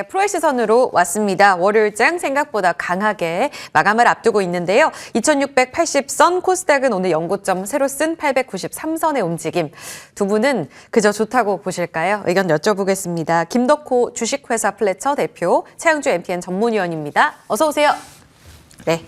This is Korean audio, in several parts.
네, 프로의 시선으로 왔습니다. 월요일장 생각보다 강하게 마감을 앞두고 있는데요. 2680선, 코스닥은 오늘 연고점 새로 쓴 893선의 움직임. 두 분은 그저 좋다고 보실까요? 의견 여쭤보겠습니다. 김덕호 주식회사 플래처 대표, 최영주 MTN 전문위원입니다. 어서 오세요. 네.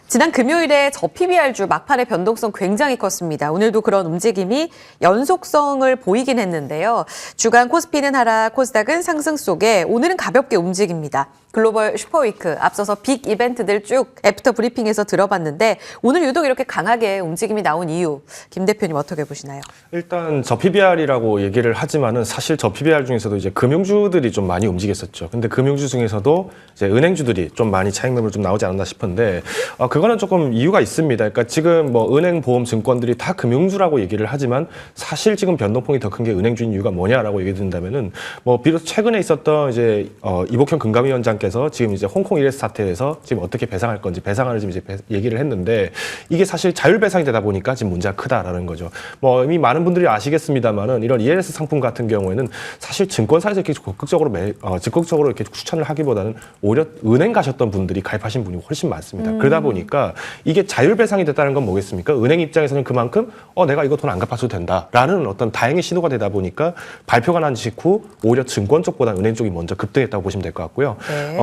지난 금요일에 저 PBR주 막판의 변동성 굉장히 컸습니다. 오늘도 그런 움직임이 연속성을 보이긴 했는데요. 주간 코스피는 하락, 코스닥은 상승 속에 오늘은 가볍게 움직입니다. 글로벌 슈퍼위크, 앞서서 빅 이벤트들 쭉 애프터 브리핑에서 들어봤는데 오늘 유독 이렇게 강하게 움직임이 나온 이유, 김 대표님 어떻게 보시나요? 일단 저 PBR이라고 얘기를 하지만은 사실 저 PBR 중에서도 이제 금융주들이 좀 많이 움직였었죠. 근데 금융주 중에서도 이제 은행주들이 좀 많이 차익 매물 좀 나오지 않았나 싶은데 그거는 조금 이유가 있습니다. 그러니까 지금 뭐 은행, 보험, 증권들이 다 금융주라고 얘기를 하지만 사실 지금 변동폭이 더 큰 게 은행주인 이유가 뭐냐라고 얘기 드린다면은 뭐 비로소 최근에 있었던 이제 이복현 금감위원장께서 지금 이제 홍콩 일회스 사태에서 지금 어떻게 배상할 건지 배상안을 지금 이제 얘기를 했는데 이게 사실 자율 배상이 되다 보니까 지금 문제가 크다라는 거죠. 뭐 이미 많은 분들이 아시겠습니다만은 이런 ELS 상품 같은 경우에는 사실 증권사에서 이렇게 적극적으로 이렇게 추천을 하기보다는 오히려 은행 가셨던 분들이 가입하신 분이 훨씬 많습니다. 그러다 보니까 이게 자율 배상이 됐다는 건 뭐겠습니까? 은행 입장에서는 그만큼 내가 이거 돈 안 갚아도 된다라는 어떤 다행의 신호가 되다 보니까 발표가 난 직후 오히려 증권 쪽보다 은행 쪽이 먼저 급등했다고 보시면 될 것 같고요. 네.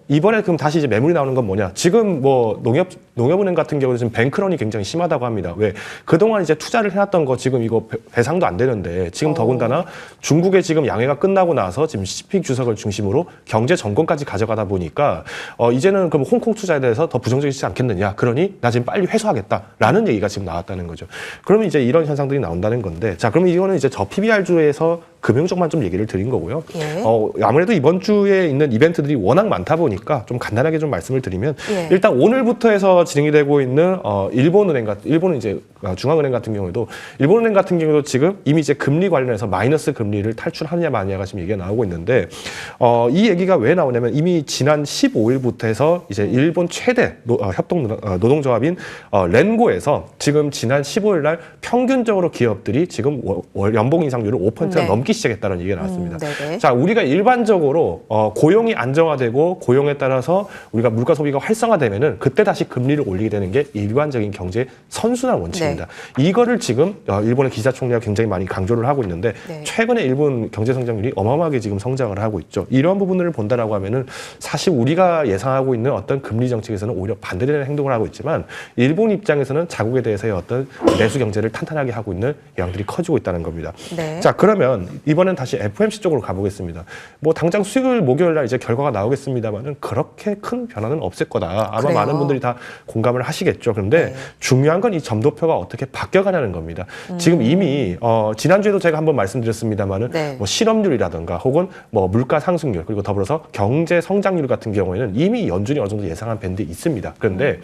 이번에 그럼 다시 이제 매물이 나오는 건 뭐냐? 지금 뭐 농협은행 같은 경우는 지금 뱅크런이 굉장히 심하다고 합니다. 왜? 그동안 이제 투자를 해놨던 거 지금 이거 배상도 안 되는데 지금 더군다나 중국의 지금 양해가 끝나고 나서 지금 시진핑 주석을 중심으로 경제 정권까지 가져가다 보니까 이제는 그럼 홍콩 투자에 대해서 더 부정적이지 않겠느냐? 그러니 나 지금 빨리 회수하겠다라는 얘기가 지금 나왔다는 거죠. 그러면 이제 이런 현상들이 나온다는 건데, 자 그러면 이거는 이제 저 PBR주에서 금융 쪽만 좀 얘기를 드린 거고요. 예. 아무래도 이번 주에 있는 이벤트들이 워낙 많다 보니까 좀 간단하게 좀 말씀을 드리면 일단 오늘부터 해서 진행이 되고 있는 일본은 이제 중앙은행 같은 경우에도 일본은행 같은 경우도 지금 이미 이제 금리 관련해서 마이너스 금리를 탈출하느냐 마느냐가 지금 얘기가 나오고 있는데 이 얘기가 왜 나오냐면 이미 지난 15일부터 해서 이제 일본 최대 노동조합인 렌고에서 지금 지난 15일 날 평균적으로 기업들이 지금 연봉 인상률을 5%가 넘기 시작했다는 얘기가 나왔습니다. 자, 우리가 일반적으로 고용이 안정화되고 고용에 따라서 우리가 물가 소비가 활성화되면은 그때 다시 금리를 올리게 되는 게 일반적인 경제 선순환 원칙입니다. 이거를 지금 일본의 기시다 총리가 굉장히 많이 강조를 하고 있는데 최근에 일본 경제 성장률이 어마어마하게 지금 성장을 하고 있죠. 이런 부분을 본다라고 하면은 사실 우리가 예상하고 있는 어떤 금리 정책에서는 오히려 반대되는 행동을 하고 있지만 일본 입장에서는 자국에 대해서의 어떤 내수 경제를 탄탄하게 하고 있는 영향들이 커지고 있다는 겁니다. 자, 그러면 이번엔 다시 FOMC 쪽으로 가보겠습니다. 뭐 당장 수요일, 목요일 날 이제 결과가 나오겠습니다만은 그렇게 큰 변화는 없을 거다. 아마 그래요? 많은 분들이 다 공감을 하시겠죠. 그런데 중요한 건 이 점도표가 어떻게 바뀌어가냐는 겁니다. 지금 이미 지난주에도 제가 한번 말씀드렸습니다만은 뭐 실업률이라든가 혹은 뭐 물가 상승률 그리고 더불어서 경제 성장률 같은 경우에는 이미 연준이 어느 정도 예상한 밴드에 있습니다. 그런데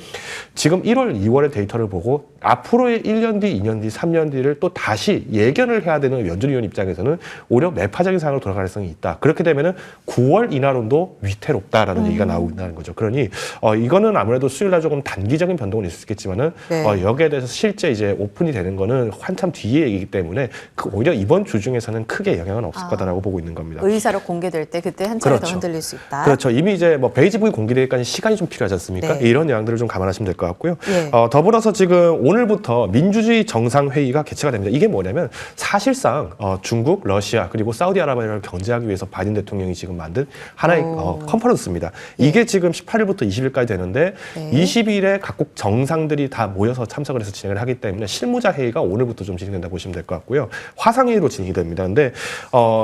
지금 1월, 2월의 데이터를 보고 앞으로의 1년 뒤, 2년 뒤, 3년 뒤를 또 다시 예견을 해야 되는 연준 위원 입장에서는 오히려 매파적인 상황으로 돌아갈 가능성이 있다. 그렇게 되면은 9월 인하론도 위태롭다라는 얘기가 나오고 있다는 거죠. 그러니 이거는 아무래도 수요일 날 조금 단기적인 변동은 있을 수 있겠지만은 여기에 대해서 실제 이제 오픈이 되는 거는 한참 뒤의 얘기이기 때문에 오히려 이번 주 중에서는 크게 영향은 없을 거다라고 보고 있는 겁니다. 의사로 공개될 때 그때 한차례 더 흔들릴 수 있다. 그렇죠. 이미 이제 뭐 베이지북이 공개되기까지 시간이 좀 필요하지 않습니까? 이런 영향들을 좀 감안하시면 될 것 같고요. 더불어서 지금 오늘부터 민주주의 정상회의가 개최가 됩니다. 이게 뭐냐면 사실상 중국, 러시아 그리고 사우디아라비아를 견제하기 위해서 바이든 대통령이 지금 만든 하나의 컨퍼런스입니다. 이게 지금 18일부터 20일까지 되는데 20일에 각국 정상들이 다 모여서 참석을 해서 진행을 하기 때문에 실무자 회의가 오늘부터 좀 진행된다고 보시면 될 것 같고요. 화상회의로 진행이 됩니다. 근데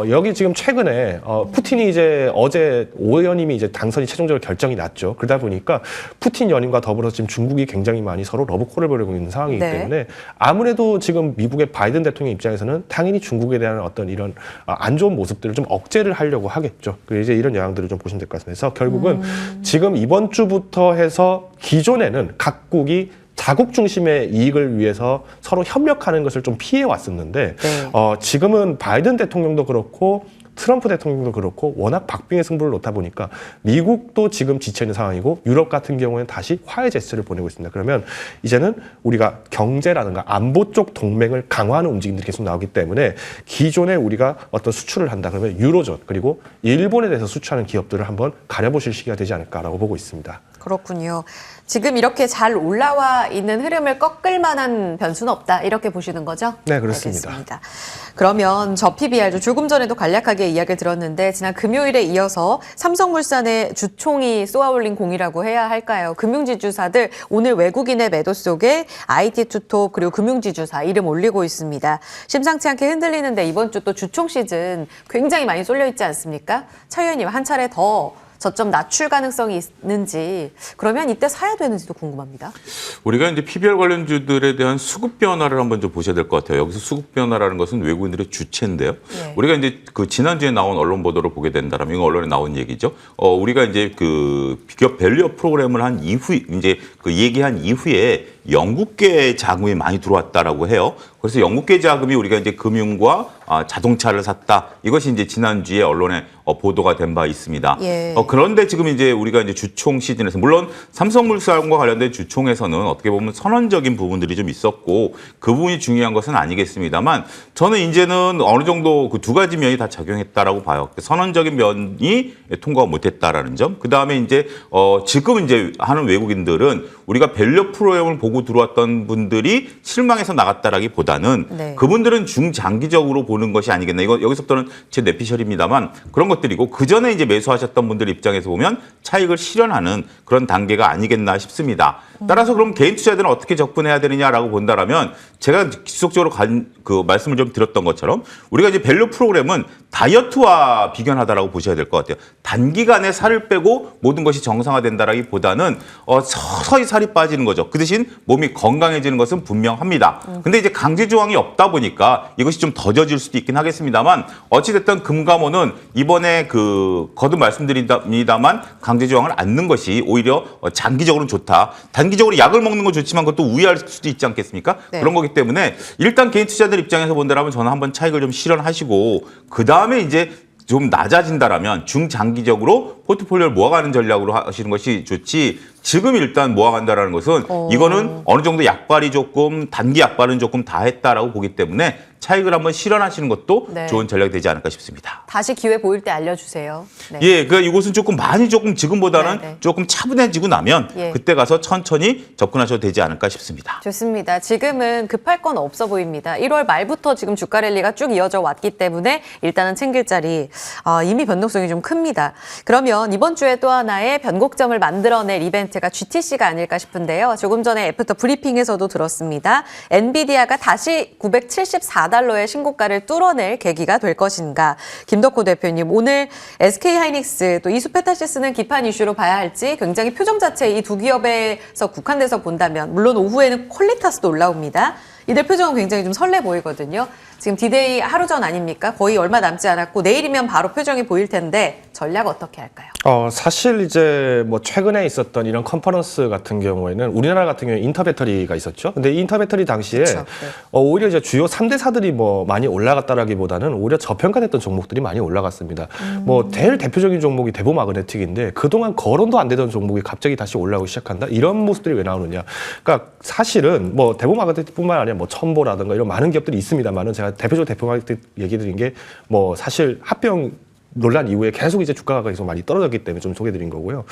여기 지금 최근에 푸틴이 이제 어제 오 의원님이 이제 당선이 최종적으로 결정이 났죠. 그러다 보니까 푸틴 연임과 더불어서 지금 중국이 굉장히 많이 서로 러브콜을 벌이고 있는 상황이기 때문에 아무래도 지금 미국의 바이든 대통령 입장에서는 당연히 중국에 대한 어떤 이런 안 좋은 모습들을 좀 억제를 하려고 하겠죠. 그래서 이제 이런 영향들을 좀 보시면 될 것 같습니다. 그래서 결국은 지금 이번 주부터 해서 기존에는 각국이 자국 중심의 이익을 위해서 서로 협력하는 것을 좀 피해 왔었는데 지금은 바이든 대통령도 그렇고 트럼프 대통령도 그렇고 워낙 박빙의 승부를 놓다 보니까 미국도 지금 지쳐있는 상황이고 유럽 같은 경우에는 다시 화해 제스처를 보내고 있습니다. 그러면 이제는 우리가 경제라든가 안보 쪽 동맹을 강화하는 움직임들이 계속 나오기 때문에 기존에 우리가 어떤 수출을 한다 그러면 유로존 그리고 일본에 대해서 수출하는 기업들을 한번 가려보실 시기가 되지 않을까라고 보고 있습니다. 그렇군요. 지금 이렇게 잘 올라와 있는 흐름을 꺾을 만한 변수는 없다. 이렇게 보시는 거죠? 네, 그렇습니다. 알겠습니다. 그러면 저 PBR 조금 전에도 간략하게 이야기를 들었는데 지난 금요일에 이어서 삼성물산의 주총이 쏘아올린 공이라고 해야 할까요? 금융지주사들 오늘 외국인의 매도 속에 IT 투톱 그리고 금융지주사 이름 올리고 있습니다. 심상치 않게 흔들리는데 이번 주 또 주총 시즌 굉장히 많이 쏠려 있지 않습니까? 차 의원님 한 차례 더 저점 낮출 가능성이 있는지 그러면 이때 사야 되는지도 궁금합니다. 우리가 이제 PBR 관련주들에 대한 수급 변화를 한번 좀 보셔야 될 것 같아요. 여기서 수급 변화라는 것은 외국인들의 주체인데요. 네. 우리가 이제 그 지난주에 나온 언론 보도를 보게 된다면 이거 언론에 나온 얘기죠. 우리가 이제 그 기업 밸류업 프로그램을 한 이후 이제 그 얘기한 이후에 영국계 자금이 많이 들어왔다라고 해요. 그래서 영국계 자금이 우리가 이제 금융과 자동차를 샀다. 이것이 이제 지난주에 언론에 보도가 된 바 있습니다. 예. 그런데 지금 이제 우리가 이제 주총 시즌에서 물론 삼성물산과 관련된 주총에서는 어떻게 보면 선언적인 부분들이 좀 있었고 그 부분이 중요한 것은 아니겠습니다만 저는 이제는 어느 정도 그 두 가지 면이 다 작용했다라고 봐요. 선언적인 면이 통과가 못했다라는 점. 그 다음에 이제 지금 이제 하는 외국인들은 우리가 밸류 프로그램을 보고 들어왔던 분들이 실망해서 나갔다라기보다는 네. 그분들은 중장기적으로 보는 것이 아니겠나. 이거 여기서부터는 제 뇌피셜입니다만 그런 것들이고 그 전에 이제 매수하셨던 분들 입장에서 보면 차익을 실현하는 그런 단계가 아니겠나 싶습니다. 따라서 그럼 개인 투자자들은 어떻게 접근해야 되느냐라고 본다라면 제가 지속적으로 그 말씀을 좀 드렸던 것처럼 우리가 이제 밸류 프로그램은 다이어트와 비견하다라고 보셔야 될 것 같아요. 단기간에 살을 빼고 모든 것이 정상화된다라기보다는 서서히 살이 빠지는 거죠. 그 대신 몸이 건강해지는 것은 분명합니다. 근데 이제 강제 조항이 없다 보니까 이것이 좀 더뎌질 수도 있긴 하겠습니다만 어찌됐든 금감원은 이번에 그 거듭 말씀드립니다만 강제 조항을 안 넣는 것이 오히려 장기적으로는 좋다. 단기적으로 약을 먹는 건 좋지만 그것도 우회할 수도 있지 않겠습니까? 네. 그런 거기 때문에 일단 개인 투자자들 입장에서 본다면 저는 한번 차익을 좀 실현하시고 그 다음에 이제 좀 낮아진다라면 중장기적으로 포트폴리오를 모아가는 전략으로 하시는 것이 좋지 지금 일단 모아간다라는 것은 이거는 어느 정도 약발이 조금 단기 약발은 조금 다 했다라고 보기 때문에 차익을 한번 실현하시는 것도 네. 좋은 전략이 되지 않을까 싶습니다. 다시 기회 보일 때 알려주세요. 네. 예, 그러니까 이곳은 조금 많이 조금 지금보다는 네, 네. 조금 차분해지고 나면 예. 그때 가서 천천히 접근하셔도 되지 않을까 싶습니다. 좋습니다. 지금은 급할 건 없어 보입니다. 1월 말부터 지금 주가 랠리가 쭉 이어져 왔기 때문에 일단은 챙길 자리 이미 변동성이 좀 큽니다. 그러면 이번 주에 또 하나의 변곡점을 만들어낼 이벤트가 GTC가 아닐까 싶은데요. 조금 전에 애프터 브리핑에서도 들었습니다. 엔비디아가 다시 974달러의 신고가를 뚫어낼 계기가 될 것인가. 김덕호 대표님, 오늘 SK하이닉스 또 이수페타시스는 기판 이슈로 봐야 할지 굉장히 표정 자체 이 두 기업에서 국한돼서 본다면 물론 오후에는 퀄리타스도 올라옵니다. 이들 표정은 굉장히 좀 설레 보이거든요. 지금 디데이 하루 전 아닙니까? 거의 얼마 남지 않았고 내일이면 바로 표정이 보일 텐데 전략 어떻게 할까요? 사실 이제 뭐 최근에 있었던 이런 컨퍼런스 같은 경우에는 우리나라 같은 경우에 인터배터리가 있었죠. 근데 이 인터배터리 당시에 그렇죠. 네. 오히려 이제 주요 3대사들이 뭐 많이 올라갔다라기보다는 오히려 저평가됐던 종목들이 많이 올라갔습니다. 뭐 제일 대표적인 종목이 대보마그네틱인데 그동안 거론도 안 되던 종목이 갑자기 다시 올라오기 시작한다. 이런 모습들이 왜 나오느냐? 그러니까 사실은 뭐 대보마그네틱뿐만 아니라 뭐 첨보라든가 이런 많은 기업들이 있습니다만은 제가 대표적으로 대보마그네틱 얘기 드린 게 뭐 사실 합병 논란 이후에 계속 이제 주가가 계속 많이 떨어졌기 때문에 좀 소개드린 거고요.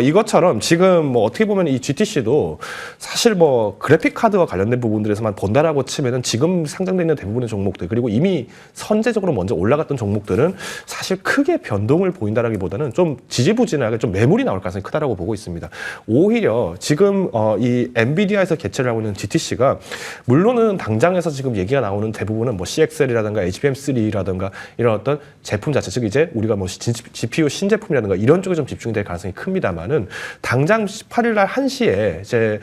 이것처럼 지금 뭐 어떻게 보면 이 GTC도 사실 뭐 그래픽 카드와 관련된 부분들에서만 본다라고 치면은 지금 상장돼 있는 대부분의 종목들 그리고 이미 선제적으로 먼저 올라갔던 종목들은 사실 크게 변동을 보인다라기보다는 좀 지지부진하게 좀 매물이 나올 가능성이 크다라고 보고 있습니다. 오히려 지금 이 엔비디아에서 개최를 하고 있는 GTC가 물론은 당장에서 지금 얘기가 나오는 대부분은 뭐 CXL이라든가 HBM3라든가 이런 어떤 제품 자체 즉 이제 우리가 뭐 GPU 신제품이라든가 이런 쪽에 좀 집중이 될 가능성이 큽니다만은 당장 18일 날 1시에 이제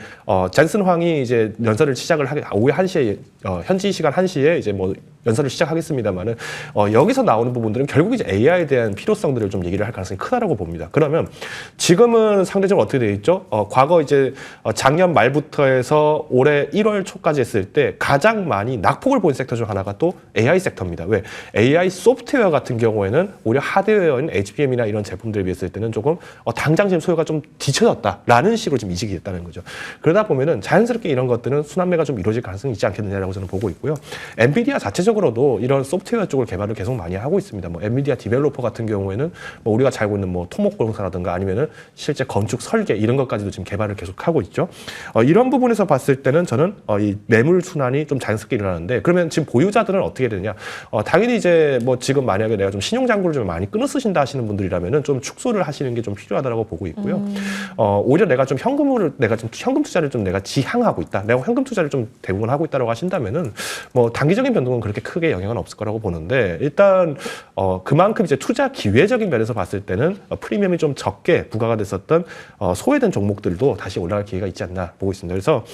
젠슨 황이 이제 연설을 시작을 하게 오후 1시에 현지 시간 1시에 이제 뭐 연설을 시작하겠습니다만은 여기서 나오는 부분들은 결국 이제 AI에 대한 필요성들을 좀 얘기를 할 가능성이 크다라고 봅니다. 그러면 지금은 상대적으로 어떻게 되어 있죠? 과거 이제 작년 말부터 해서 올해 1월 초까지 했을 때 가장 많이 낙폭을 본 섹터 중 하나가 또 AI 섹터입니다. 왜? AI 소프트웨어 같은 경우에는 오히려 하드웨어인 HBM이나 이런 제품들에 비했을 때는 조금 당장 지금 소요가 좀 뒤쳐졌다라는 식으로 좀 이직이 됐다는 거죠. 그러다 보면은 자연스럽게 이런 것들은 순환매가 좀 이루어질 가능성이 있지 않겠느냐라고 저는 보고 있고요. 엔비디아 자체적으로도 이런 소프트웨어 쪽을 개발을 계속 많이 하고 있습니다. 뭐 엔비디아 디벨로퍼 같은 경우에는 뭐 우리가 잘 알고 있는 뭐 토목공사라든가 아니면은 실제 건축 설계 이런 것까지도 지금 개발을 계속 하고 있죠. 이런 부분에서 봤을 때는 저는 이 매물 순환이 좀 자연스럽게 일어나는데 그러면 지금 보유자들은 어떻게 되느냐? 당연히 이제 뭐 지금 만약에 내가 좀 신용 잔고를 좀 많이 끊어 쓰신다 하시는 분들이라면은 좀 축소를 하시는 게 좀 필요하다고 보고 있고요. 오히려 내가 좀 현금 투자를 좀 내가 지향하고 있다. 내가 현금 투자를 좀 대부분 하고 있다라고 하신다면은 뭐 단기적인 변동은 그렇게 크게 영향은 없을 거라고 보는데 일단 그만큼 이제 투자 기회적인 면에서 봤을 때는 프리미엄이 좀 적게 부과가 됐었던 소외된 종목들도 다시 올라갈 기회가 있지 않나 보고 있습니다. 그래서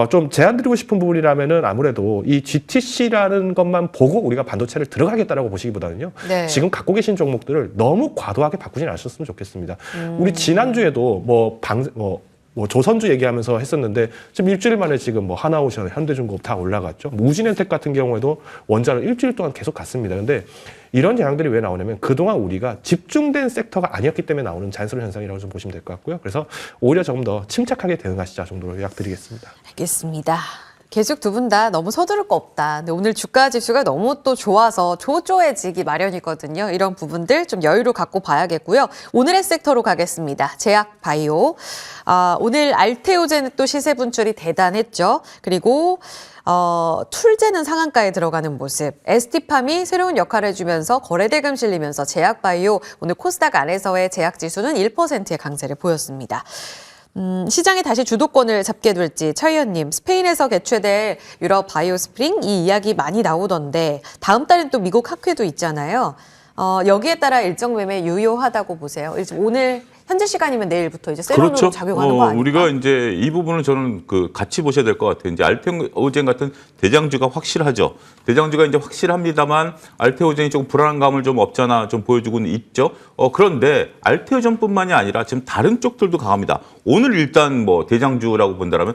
좀 제안드리고 싶은 부분이라면은 아무래도 이 GTC라는 것만 보고 우리가 반도체를 들어가겠다라고 보시기보다는요. 네. 지금 갖고 계신 종목들을 너무 과도하게 바꾸진 않으셨으면 좋겠습니다. 우리 지난주에도 뭐 조선주 얘기하면서 했었는데 지금 일주일 만에 지금 뭐 하나오션, 현대중공업 다 올라갔죠. 우진엔텍 같은 경우에도 원자로 일주일 동안 계속 갔습니다. 근데 이런 영향들이 왜 나오냐면 그동안 우리가 집중된 섹터가 아니었기 때문에 나오는 자연스러운 현상이라고 좀 보시면 될 것 같고요. 그래서 오히려 조금 더 침착하게 대응하시자 정도로 요약드리겠습니다. 알겠습니다. 계속 두 분 다 너무 서두를 거 없다. 근데 오늘 주가 지수가 너무 또 좋아서 조조해지기 마련이거든요. 이런 부분들 좀 여유를 갖고 봐야겠고요. 오늘의 섹터로 가겠습니다. 제약 바이오. 오늘 알테오제는 또 시세 분출이 대단했죠. 그리고 툴제는 상한가에 들어가는 모습. ST팜이 새로운 역할을 해주면서 거래대금 실리면서 제약 바이오 오늘 코스닥 안에서의 제약 지수는 1%의 강세를 보였습니다. 시장이 다시 주도권을 잡게 될지 차 의원님, 스페인에서 개최될 유럽 바이오 스프링 이 이야기 많이 나오던데 다음 달엔 또 미국 학회도 있잖아요. 여기에 따라 일정 매매 유효하다고 보세요. 오늘 현재 시간이면 내일부터 이제 세론으로 그렇죠. 작용하는 거 아닙니까? 우리가 이제 이 부분은 저는 같이 보셔야 될 것 같아요. 이제 알테오젠 같은 대장주가 확실하죠. 대장주가 이제 확실합니다만 알테오젠이 조금 불안한 감을 좀 없잖아 좀 보여주고는 있죠. 그런데 알테오젠뿐만이 아니라 지금 다른 쪽들도 강합니다. 오늘 일단 뭐 대장주라고 본다라면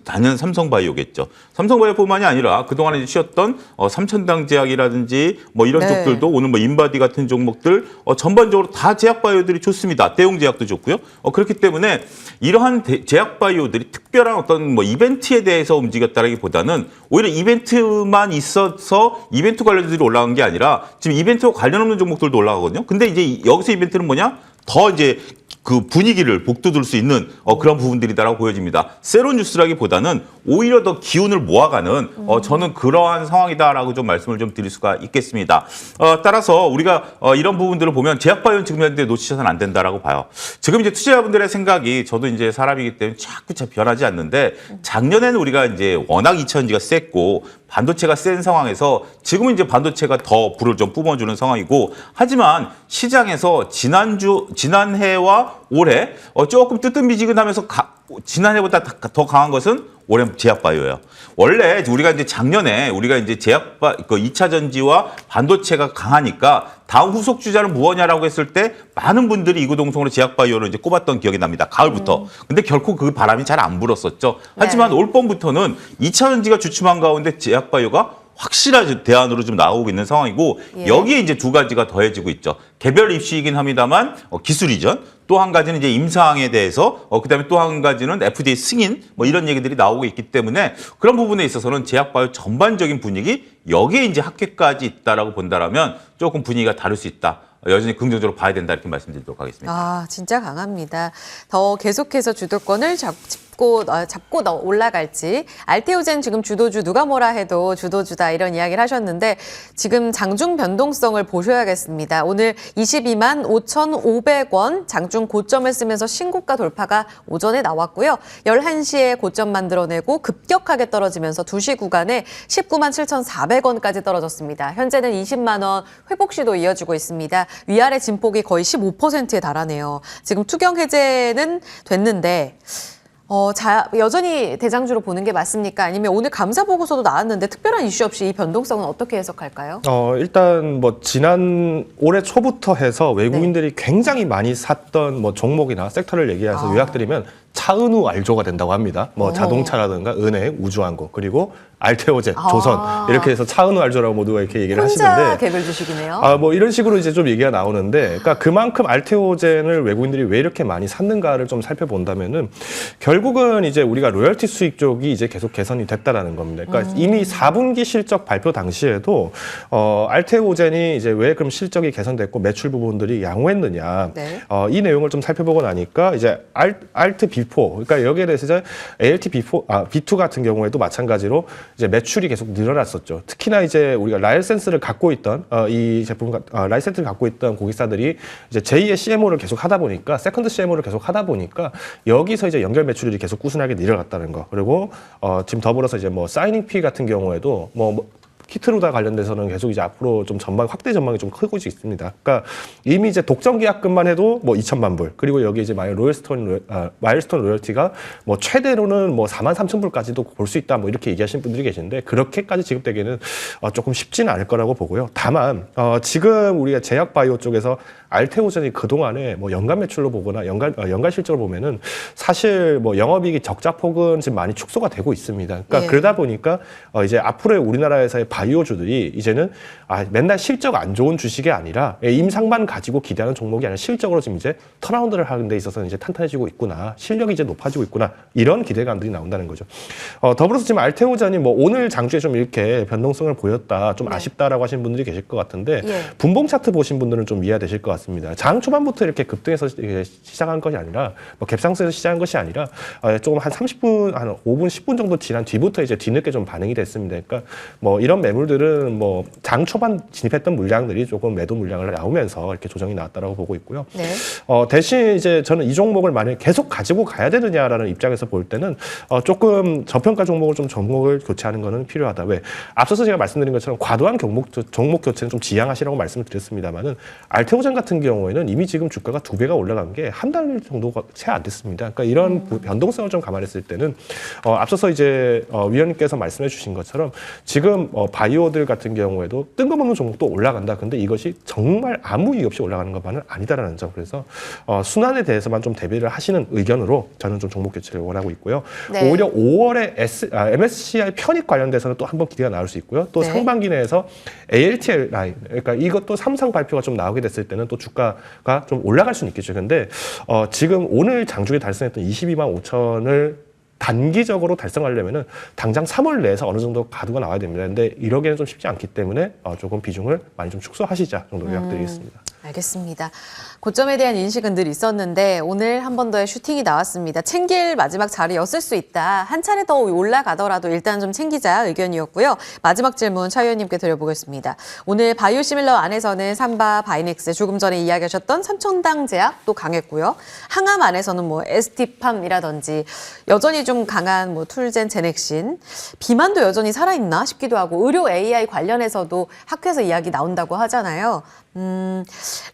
단연 삼성바이오겠죠. 삼성바이오뿐만이 아니라 그동안에 이제 쉬었던 삼천당제약이라든지 뭐 이런 네. 쪽들도 오늘 뭐 인바디 같은 종목들 전반적으로 다 제약바이오들이 좋습니다. 대웅제약도 좋고요. 그렇기 때문에 이러한 제약바이오들이 특별한 어떤 뭐 이벤트에 대해서 움직였다라기보다는 오히려 이벤트만 있어서 이벤트 관련주들이 올라간 게 아니라 지금 이벤트와 관련 없는 종목들도 올라가거든요. 근데 이제 여기서 이벤트는 뭐냐? 더 이제 그 분위기를 복돋을 수 있는 그런 부분들이다라고 보여집니다. 세론 뉴스라기보다는 오히려 더 기운을 모아가는 저는 그러한 상황이다라고 좀 말씀을 좀 드릴 수가 있겠습니다. 따라서 우리가 이런 부분들을 보면 제약바이오는 지금 현재 놓치셔서는 안 된다라고 봐요. 지금 이제 투자자분들의 생각이 저도 이제 사람이기 때문에 자꾸 변하지 않는데 작년에는 우리가 이제 워낙 2차전지가 셌고 반도체가 센 상황에서 지금은 이제 반도체가 더 불을 좀 뿜어주는 상황이고 하지만 시장에서 지난해와 올해 조금 뜨뜻미지근하면서 지난해보다 더 강한 것은 올해 제약바이오예요. 원래 우리가 이제 작년에 우리가 이제 그 2차 전지와 반도체가 강하니까 다음 후속 주자는 무엇이냐라고 했을 때 많은 분들이 이구동성으로 제약바이오를 이제 꼽았던 기억이 납니다. 가을부터. 근데 결코 그 바람이 잘 안 불었었죠. 하지만 올 봄부터는 2차 전지가 주춤한 가운데 제약바이오가 확실한 대안으로 좀 나오고 있는 상황이고 여기에 이제 두 가지가 더해지고 있죠. 개별 입시이긴 합니다만 기술 이전 또 한 가지는 이제 임상에 대해서 그다음에 또 한 가지는 FDA 승인 뭐 이런 얘기들이 나오고 있기 때문에 그런 부분에 있어서는 제약바이오 전반적인 분위기 여기에 이제 학회까지 있다라고 본다라면 조금 분위기가 다를 수 있다. 여전히 긍정적으로 봐야 된다 이렇게 말씀드리도록 하겠습니다. 진짜 강합니다. 더 계속해서 주도권을 잡고 올라갈지. 알테오젠 지금 주도주 누가 뭐라 해도 주도주다 이런 이야기를 하셨는데 지금 장중 변동성을 보셔야겠습니다. 오늘 22만 5,500원 장중 고점을 쓰면서 신고가 돌파가 오전에 나왔고요. 11시에 고점 만들어내고 급격하게 떨어지면서 2시 구간에 19만 7,400원까지 떨어졌습니다. 현재는 20만 원 회복 시도 이어지고 있습니다. 위아래 진폭이 거의 15%에 달하네요. 지금 투경 해제는 됐는데 여전히 대장주로 보는 게 맞습니까? 아니면 오늘 감사 보고서도 나왔는데 특별한 이슈 없이 이 변동성은 어떻게 해석할까요? 일단 뭐 지난 올해 초부터 해서 외국인들이 굉장히 많이 샀던 뭐 종목이나 섹터를 얘기해서 요약드리면 차은우 알조가 된다고 합니다. 뭐 자동차라든가 은행, 우주항공, 그리고 알테오젠, 조선 이렇게 해서 차은우 알조라고 모두가 이렇게 얘기를 혼자 하시는데 개별 주식이네요. 뭐 이런 식으로 이제 좀 얘기가 나오는데, 그러니까 그만큼 알테오젠을 외국인들이 왜 이렇게 많이 샀는가를 좀 살펴본다면은 결국은 이제 우리가 로열티 수익 쪽이 이제 계속 개선이 됐다라는 겁니다. 그러니까 이미 4분기 실적 발표 당시에도 알테오젠이 이제 왜 그럼 실적이 개선됐고 매출 부분들이 양호했느냐, 네. 이 내용을 좀 살펴보고 나니까 이제 알트 B4, 그러니까 여기에 대해서 이제 ALT B2 같은 경우에도 마찬가지로 이제 매출이 계속 늘어났었죠. 특히나 이제 우리가 라이센스를 갖고 있던 이 제품 라이센스를 갖고 있던 고객사들이 이제 제2의 CMO를 계속 하다 보니까, 세컨드 CMO를 계속 하다 보니까 여기서 이제 연결 매출이 계속 꾸준하게 늘어났다는 거. 그리고 지금 더불어서 이제 뭐 사이닝 피 같은 경우에도 키트로다 관련돼서는 계속 이제 앞으로 좀 확대 전망이 좀 크고 있습니다. 그러니까 이미 이제 독점 계약금만 해도 뭐 2천만 불, 그리고 여기 이제 마일스톤 로열티가 뭐 최대로는 뭐 43,000불까지도 볼 수 있다, 뭐 이렇게 얘기하시는 분들이 계신데, 그렇게까지 지급되기는 조금 쉽지는 않을 거라고 보고요. 다만 지금 우리가 제약바이오 쪽에서 알테오젠이 그동안에 뭐 연간 매출로 보거나 연간 실적을 보면은 사실 뭐 영업이익이 적자폭은 지금 많이 축소가 되고 있습니다. 그러니까 그러다 보니까 이제 앞으로의 우리나라에서의 바이오주들이 이제는 맨날 실적 안 좋은 주식이 아니라 임상만 가지고 기대하는 종목이 아니라 실적으로 지금 이제 턴라운드를 하는 데 있어서 이제 탄탄해지고 있구나, 실력이 이제 높아지고 있구나, 이런 기대감들이 나온다는 거죠. 더불어서 지금 알테오젠이 뭐 오늘 장주에 좀 이렇게 변동성을 보였다, 좀 아쉽다라고 하시는 분들이 계실 것 같은데, 분봉 차트 보신 분들은 좀 이해가 되실 것 같습니다. 장 초반부터 이렇게 급등해서 시작한 것이 아니라, 뭐 갭상승에서 시작한 것이 아니라 조금 한 30분, 한 5분, 10분 정도 지난 뒤부터 이제 뒤늦게 좀 반응이 됐습니다. 그러니까 뭐 이런 매물들은 뭐 장 초반 진입했던 물량들이 조금 매도 물량을 나오면서 이렇게 조정이 나왔다라고 보고 있고요. 네. 대신 이제 저는 이 종목을 만약에 계속 가지고 가야 되느냐라는 입장에서 볼 때는 조금 저평가 종목을 교체하는 것은 필요하다. 왜? 앞서서 제가 말씀드린 것처럼 과도한 종목 교체는 좀 지양하시라고 말씀을 드렸습니다만은, 알테오젠 같은 경우에는 이미 지금 주가가 2배가 올라간 게 한 달 정도가 채 안 됐습니다. 그러니까 이런 변동성을 좀 감안했을 때는 앞서서 이제 위원님께서 말씀해 주신 것처럼 지금 바이오들 같은 경우에도 뜬금없는 종목도 올라간다. 근데 이것이 정말 아무 이유 없이 올라가는 것만은 아니다라는 점. 그래서 순환에 대해서만 좀 대비를 하시는 의견으로 저는 좀 종목 교체를 원하고 있고요. 네. 오히려 5월에 MSCI 편입 관련돼서는 또 한번 기대가 나올 수 있고요. 또 상반기 내에서 ALTL 라인, 그러니까 이것도 삼성 발표가 좀 나오게 됐을 때는 또 주가가 좀 올라갈 수는 있겠죠. 근데 지금 오늘 장중에 달성했던 22만 5천을 단기적으로 달성하려면은 당장 3월 내에서 어느 정도 가두가 나와야 됩니다. 근데 이러기에는 좀 쉽지 않기 때문에 조금 비중을 많이 좀 축소하시자 정도 요약드리겠습니다. 알겠습니다. 고점에 대한 인식은 늘 있었는데 오늘 한 번 더의 슈팅이 나왔습니다. 챙길 마지막 자리였을 수 있다. 한 차례 더 올라가더라도 일단 좀 챙기자 의견이었고요. 마지막 질문 차 의원님께 드려보겠습니다. 오늘 바이오시밀러 안에서는 삼바, 바이넥스, 조금 전에 이야기하셨던 삼천당 제약 또 강했고요. 항암 안에서는 뭐 ST팜이라든지 여전히 좀 강한 뭐 툴젠, 제넥신, 비만도 여전히 살아있나 싶기도 하고, 의료 AI 관련해서도 학회에서 이야기 나온다고 하잖아요.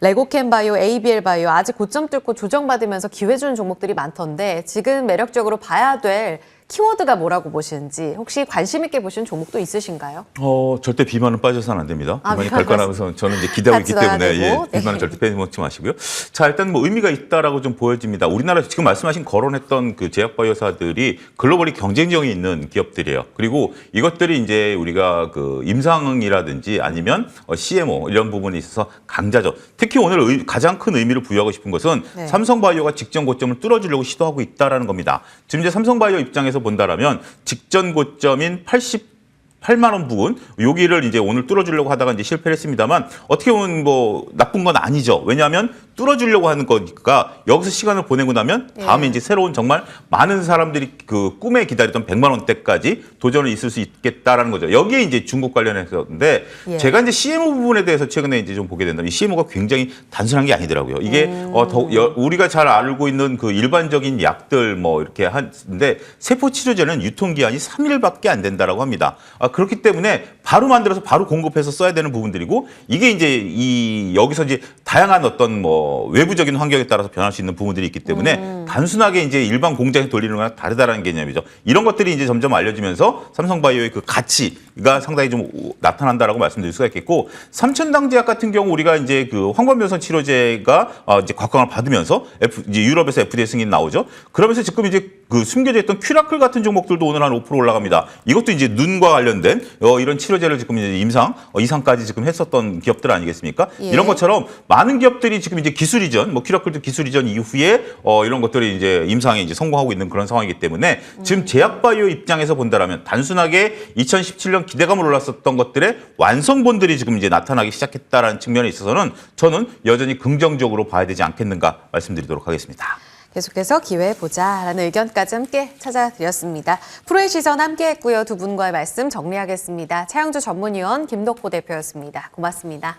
레고캠 바이오, ABL 바이오 아직 고점 뚫고 조정받으면서 기회 주는 종목들이 많던데 지금 매력적으로 봐야 될 키워드가 뭐라고 보시는지, 혹시 관심 있게 보시는 종목도 있으신가요? 절대 비만은 빠져서는 안 됩니다. 비만이 비만 발간하면서 저는 이제 기대하고 있기 때문에 비만은 네. 절대 빼먹지 마시고요. 자, 일단 뭐 의미가 있다라고 좀 보여집니다. 우리나라 지금 말씀하신 거론했던 그 제약바이오사들이 글로벌리 경쟁력이 있는 기업들이에요. 그리고 이것들이 이제 우리가 그 임상이라든지 아니면 CMO 이런 부분에 있어서 강자죠. 특히 오늘 가장 큰 의미를 부여하고 싶은 것은 삼성바이오가 직전 고점을 뚫어주려고 시도하고 있다라는 겁니다. 지금 이제 삼성바이오 입장에서 본다라면 직전 고점인 88만 원 부근 여기를 이제 오늘 뚫어주려고 하다가 이제 실패를 했습니다만, 어떻게 보면 뭐 나쁜 건 아니죠. 왜냐하면 뚫어주려고 하는 거니까 여기서 시간을 보내고 나면 다음에 이제 새로운 정말 많은 사람들이 그 꿈에 기다리던 100만 원대까지 도전을 있을 수 있겠다라는 거죠. 여기에 이제 중국 관련해서인데 제가 이제 CMO 부분에 대해서 최근에 이제 좀 보게 된다면 이 CMO가 굉장히 단순한 게 아니더라고요. 이게 우리가 잘 알고 있는 그 일반적인 약들 뭐 이렇게 하는데 세포 치료제는 유통기한이 3일밖에 안 된다라고 합니다. 그렇기 때문에 바로 만들어서 바로 공급해서 써야 되는 부분들이고 이게 이제 여기서 이제 다양한 어떤 뭐 외부적인 환경에 따라서 변할 수 있는 부분들이 있기 때문에 단순하게 이제 일반 공장에 돌리는 거랑 다르다라는 개념이죠. 이런 것들이 이제 점점 알려지면서 삼성바이오의 그 가치가 상당히 좀 나타난다라고 말씀드릴 수가 있겠고 삼천당제약 같은 경우 우리가 이제 그 황반변성 치료제가 이제 곽광을 받으면서 이제 유럽에서 FDA 승인 나오죠. 그러면서 지금 이제 그 숨겨져 있던 큐라클 같은 종목들도 오늘 한 5% 올라갑니다. 이것도 이제 눈과 관련된 이런 치료제를 지금 이제 이상까지 지금 했었던 기업들 아니겠습니까? 예. 이런 것처럼 많은 기업들이 지금 이제 기술 이전, 뭐 큐라클도 기술 이전 이후에 이런 것들이 이제 임상에 이제 성공하고 있는 그런 상황이기 때문에 지금 제약바이오 입장에서 본다라면 단순하게 2017년 기대감을 올랐었던 것들의 완성본들이 지금 이제 나타나기 시작했다라는 측면에 있어서는 저는 여전히 긍정적으로 봐야 되지 않겠는가 말씀드리도록 하겠습니다. 계속해서 기회 보자라는 의견까지 함께 찾아드렸습니다. 프로의 시선 함께했고요. 두 분과의 말씀 정리하겠습니다. 차영주 전문위원 김덕호 대표였습니다. 고맙습니다.